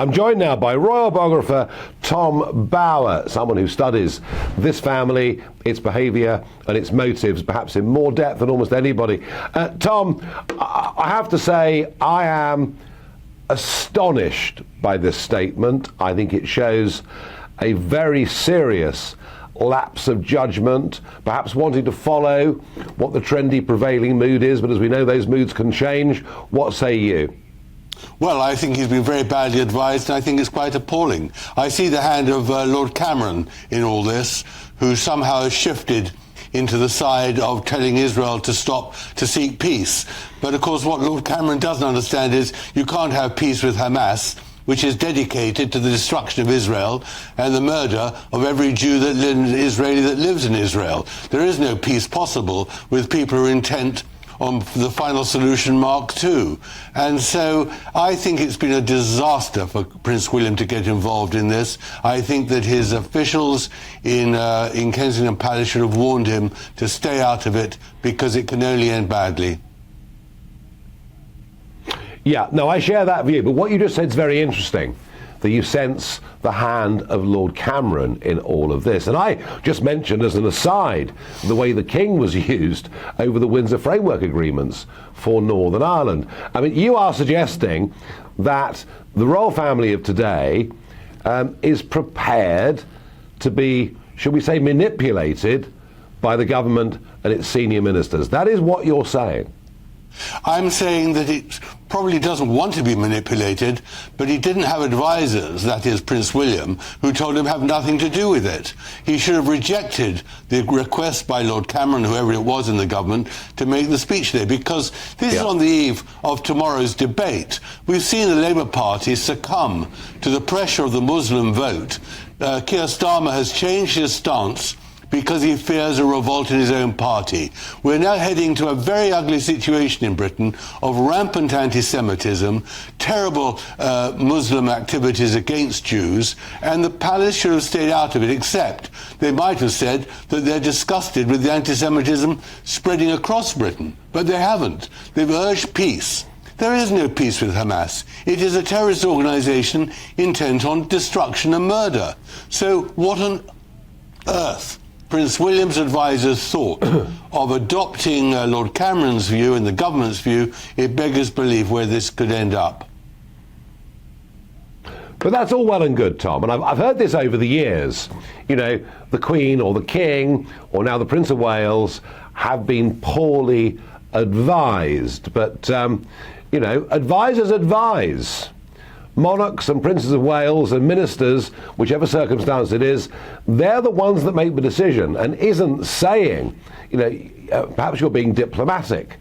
I'm joined now by royal biographer Tom Bower, someone who studies this family, its behaviour and its motives, perhaps in more depth than almost anybody. Tom, I have to say I am astonished by this statement. I think it shows a very serious lapse of judgment, perhaps wanting to follow what the trendy prevailing mood is, but as we know, those moods can change. What say you? Well, I think he's been very badly advised, and I think it's quite appalling. I see the hand of Lord Cameron in all this, who somehow has shifted into the side of telling Israel to stop to seek peace. But of course what Lord Cameron doesn't understand is you can't have peace with Hamas, which is dedicated to the destruction of Israel and the murder of every Jew Israeli that lives in Israel. There is no peace possible with people who are intent on the final solution, Mark II. And so I think it's been a disaster for Prince William to get involved in this. I think that his officials in Kensington Palace should have warned him to stay out of it, because it can only end badly. Yeah, no, I share that view, but what you just said is very interesting, that you sense the hand of Lord Cameron in all of this. And I just mentioned as an aside the way the King was used over the Windsor Framework Agreements for Northern Ireland. I mean, you are suggesting that the royal family of today is prepared to be, should we say, manipulated by the government and its senior ministers. That is what you're saying. I'm saying that it probably doesn't want to be manipulated, but he didn't have advisors, that is Prince William, who told him have nothing to do with it. He should have rejected the request by Lord Cameron, whoever it was in the government, to make the speech there, because this is on the eve of tomorrow's debate. We've seen the Labour Party succumb to the pressure of the Muslim vote. Keir Starmer has changed his stance because he fears a revolt in his own party. We're now heading to a very ugly situation in Britain of rampant anti-Semitism, terrible Muslim activities against Jews, and the palace should have stayed out of it, except they might have said that they're disgusted with the anti-Semitism spreading across Britain. But they haven't. They've urged peace. There is no peace with Hamas. It is a terrorist organisation intent on destruction and murder. So what on earth Prince William's advisors thought of adopting Lord Cameron's view and the government's view, it beggars belief where this could end up. But that's all well and good, Tom, and I've heard this over the years. You know, the Queen or the King or now the Prince of Wales have been poorly advised. But, you know, advisors advise. Monarchs and Princes of Wales and ministers, whichever circumstance it is, they're the ones that make the decision, and isn't saying, you know, perhaps you're being diplomatic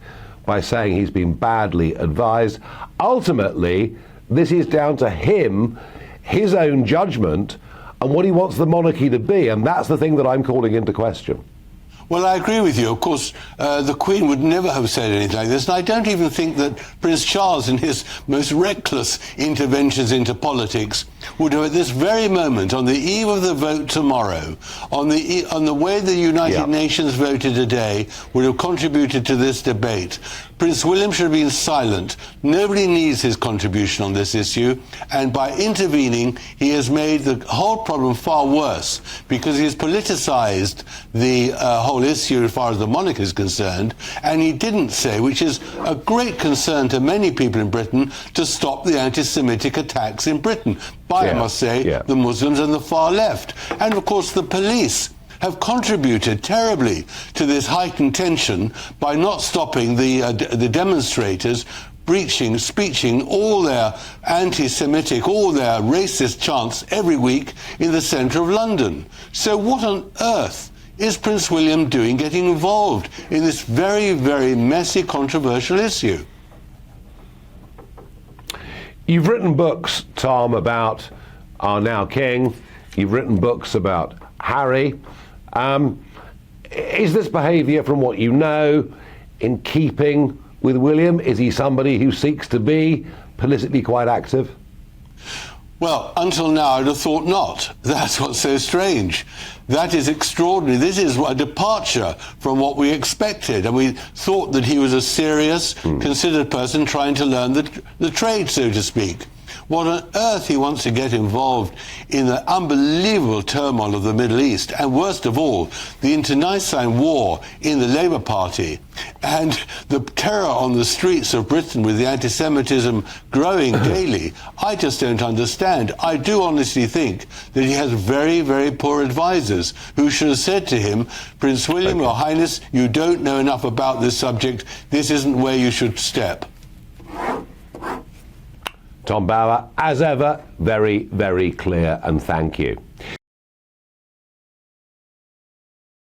by saying he's been badly advised. Ultimately, this is down to him, his own judgment, and what he wants the monarchy to be, and that's the thing that I'm calling into question. Well, I agree with you. Of course, the Queen would never have said anything like this, and I don't even think that Prince Charles, in his most reckless interventions into politics, would have at this very moment, on the eve of the vote tomorrow, on the way the United Nations voted today, would have contributed to this debate. Prince William should have been silent. Nobody needs his contribution on this issue, and by intervening, he has made the whole problem far worse, because he has politicised the whole issue as far as the monarchy is concerned, and he didn't say, which is a great concern to many people in Britain, to stop the anti-Semitic attacks in Britain by, I must say, the Muslims and the far left. And of course the police have contributed terribly to this heightened tension by not stopping the demonstrators speeching all their anti-Semitic, all their racist chants every week in the centre of London. So what on earth is Prince William doing getting involved in this very, very messy, controversial issue? You've written books, Tom, about our now king. You've written books about Harry. Is this behaviour, from what you know, in keeping with William? Is he somebody who seeks to be politically quite active? Well, until now, I'd have thought not. That's what's so strange. That is extraordinary. This is a departure from what we expected. And we thought that he was a serious, considered person trying to learn the trade, so to speak. what on earth he wants to get involved in the unbelievable turmoil of the Middle East, and worst of all, the internecine war in the Labour Party, and the terror on the streets of Britain with the anti-Semitism growing daily. I just don't understand. I do honestly think that he has very, very poor advisors who should have said to him, Prince William, Your Highness, you don't know enough about this subject. This isn't where you should step. Tom Bower, as ever, very, very clear, and thank you.